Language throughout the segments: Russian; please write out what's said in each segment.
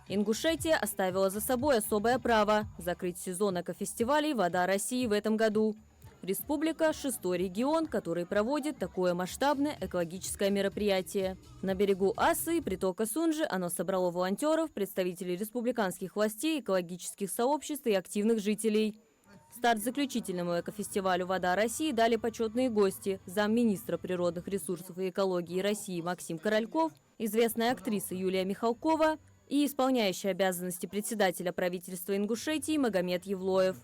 Ингушетия оставила за собой особое право – закрыть сезон экофестивалей «Вода России» в этом году. Республика – шестой регион, который проводит такое масштабное экологическое мероприятие. На берегу Асы и притока Сунжи оно собрало волонтеров, представителей республиканских властей, экологических сообществ и активных жителей. Старт заключительному экофестивалю «Вода России» дали почетные гости: замминистра природных ресурсов и экологии России Максим Корольков, известная актриса Юлия Михалкова и исполняющий обязанности председателя правительства Ингушетии Магомед Евлоев.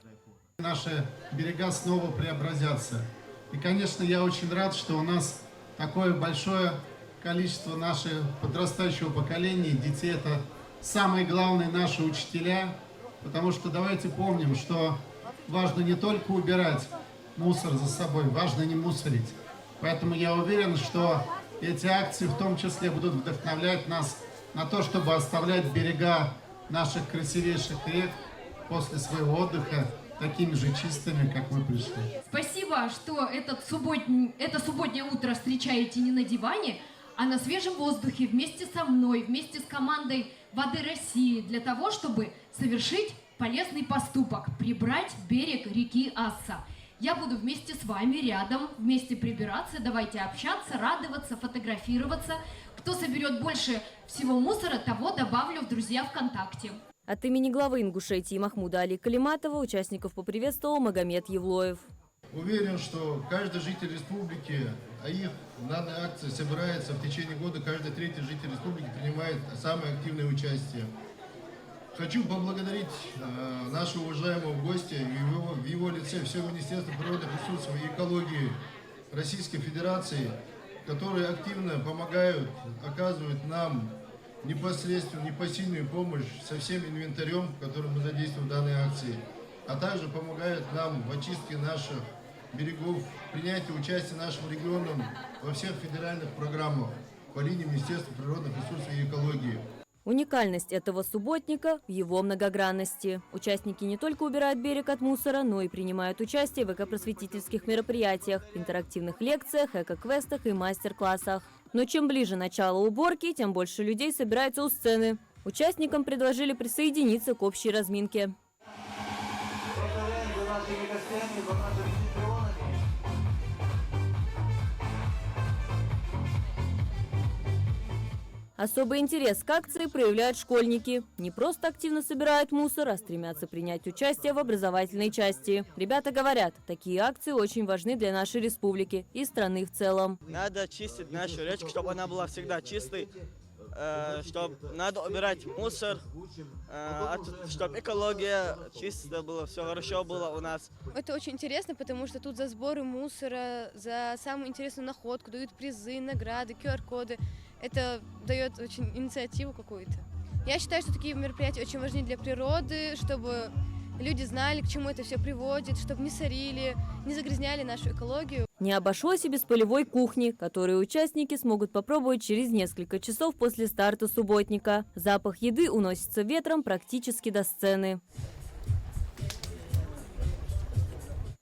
Наши берега снова преобразятся. И, конечно, я очень рад, что у нас такое большое количество нашего подрастающего поколения, детей. Это самые главные наши учителя, потому что давайте помним, что важно не только убирать мусор за собой, важно не мусорить. Поэтому я уверен, что эти акции в том числе будут вдохновлять нас на то, чтобы оставлять берега наших красивейших рек после своего отдыха такими же чистыми, как мы пришли. Спасибо, что это субботнее утро встречаете не на диване, а на свежем воздухе вместе со мной, вместе с командой «Воды России» для того, чтобы совершить полезный поступок – прибрать берег реки Асса. Я буду вместе с вами рядом, вместе прибираться, давайте общаться, радоваться, фотографироваться. Кто соберет больше всего мусора, того добавлю в друзья ВКонтакте. От имени главы Ингушетии Махмуда Али Калиматова участников поприветствовал Магомед Евлоев. Уверен, что каждый житель республики, а их в данной акции собирается в течение года, каждый третий житель республики принимает самое активное участие. Хочу поблагодарить нашего уважаемого гостя в его лице все Министерство природных ресурсов и экологии Российской Федерации, которые активно помогают, оказывают нам непосредственно непосильную помощь со всем инвентарем, который мы задействуем в данной акции, а также помогают нам в очистке наших берегов, принятии участия нашим регионам во всех федеральных программах по линии Министерства природных ресурсов и экологии. Уникальность этого субботника в его многогранности. Участники не только убирают берег от мусора, но и принимают участие в экопросветительских мероприятиях, интерактивных лекциях, эко-квестах и мастер-классах. Но чем ближе начало уборки, тем больше людей собирается у сцены. Участникам предложили присоединиться к общей разминке. Особый интерес к акции проявляют школьники. Не просто активно собирают мусор, а стремятся принять участие в образовательной части. Ребята говорят, такие акции очень важны для нашей республики и страны в целом. Надо чистить нашу речку, чтобы она была всегда чистой. Чтобы надо убирать мусор, чтобы экология чистая была, все хорошо было у нас. Это очень интересно, потому что тут за сборы мусора, за самую интересную находку дают призы, награды, QR-коды. Это дает очень инициативу какую-то. Я считаю, что такие мероприятия очень важны для природы, чтобы люди знали, к чему это все приводит, чтобы не сорили, не загрязняли нашу экологию. Не обошлось и без полевой кухни, которую участники смогут попробовать через несколько часов после старта субботника. Запах еды уносится ветром практически до сцены.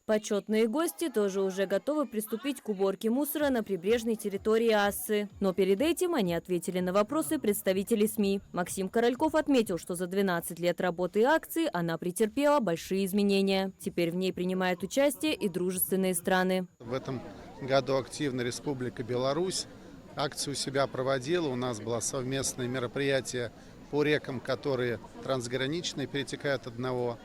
Почетные гости тоже уже готовы приступить к уборке мусора на прибрежной территории Ассы. Но перед этим они ответили на вопросы представителей СМИ. Максим Корольков отметил, что за 12 лет работы акции она претерпела большие изменения. Теперь в ней принимают участие и дружественные страны. В этом году активно Республика Беларусь акцию у себя проводила. У нас было совместное мероприятие по рекам, которые трансграничные, перетекают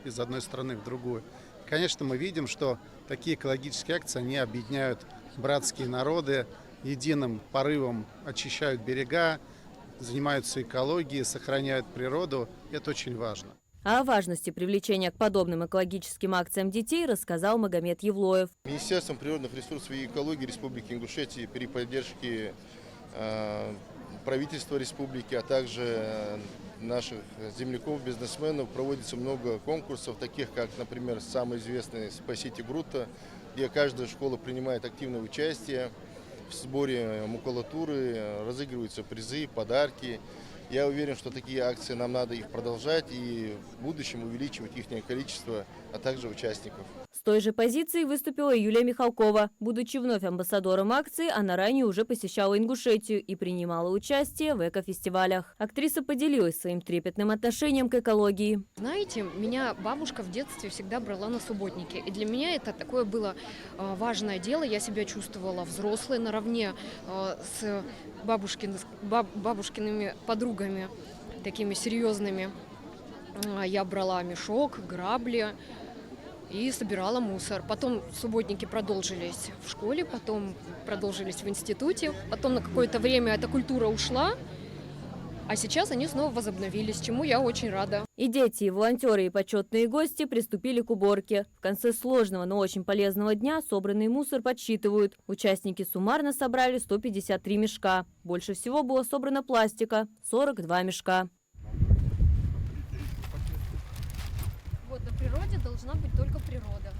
из одной страны в другую. Конечно, мы видим, что такие экологические акции, они объединяют братские народы, единым порывом очищают берега, занимаются экологией, сохраняют природу. Это очень важно. А о важности привлечения к подобным экологическим акциям детей рассказал Магомед Евлоев. Министерством природных ресурсов и экологии Республики Ингушетия при поддержке правительства республики, а также наших земляков, бизнесменов проводится много конкурсов, таких как, например, самый известный «Спасите Грута», где каждая школа принимает активное участие в сборе макулатуры, разыгрываются призы, подарки. Я уверен, что такие акции нам надо их продолжать и в будущем увеличивать их количество, а также участников. той же позиции выступила Юлия Михалкова. Будучи вновь амбассадором акции, она ранее уже посещала Ингушетию и принимала участие в экофестивалях. Актриса поделилась своим трепетным отношением к экологии. Знаете, меня бабушка в детстве всегда брала на субботники. И для меня это такое было важное дело. Я себя чувствовала взрослой наравне с бабушкиными подругами, такими серьезными. Я брала мешок, грабли и собирала мусор. Потом субботники продолжились в школе, потом продолжились в институте. Потом на какое-то время эта культура ушла, а сейчас они снова возобновились, чему я очень рада. И дети, и волонтеры, и почетные гости приступили к уборке. В конце сложного, но очень полезного дня собранный мусор подсчитывают. Участники суммарно собрали 153 мешка. Больше всего было собрано пластика – 42 мешка. Вот на природе должна быть только природа.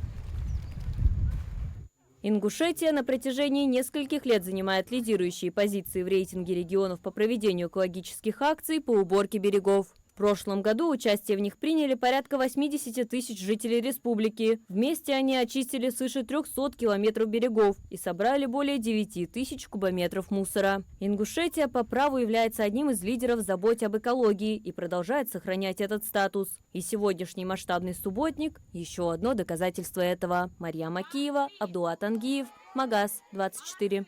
Ингушетия на протяжении нескольких лет занимает лидирующие позиции в рейтинге регионов по проведению экологических акций по уборке берегов. В прошлом году участие в них приняли порядка 80 тысяч жителей республики. Вместе они очистили свыше 300 километров берегов и собрали более 9 тысяч кубометров мусора. Ингушетия по праву является одним из лидеров в заботе об экологии и продолжает сохранять этот статус. И сегодняшний масштабный субботник – еще одно доказательство этого. Марьям Акиева, Абдулат Ангиев, Магаз 24.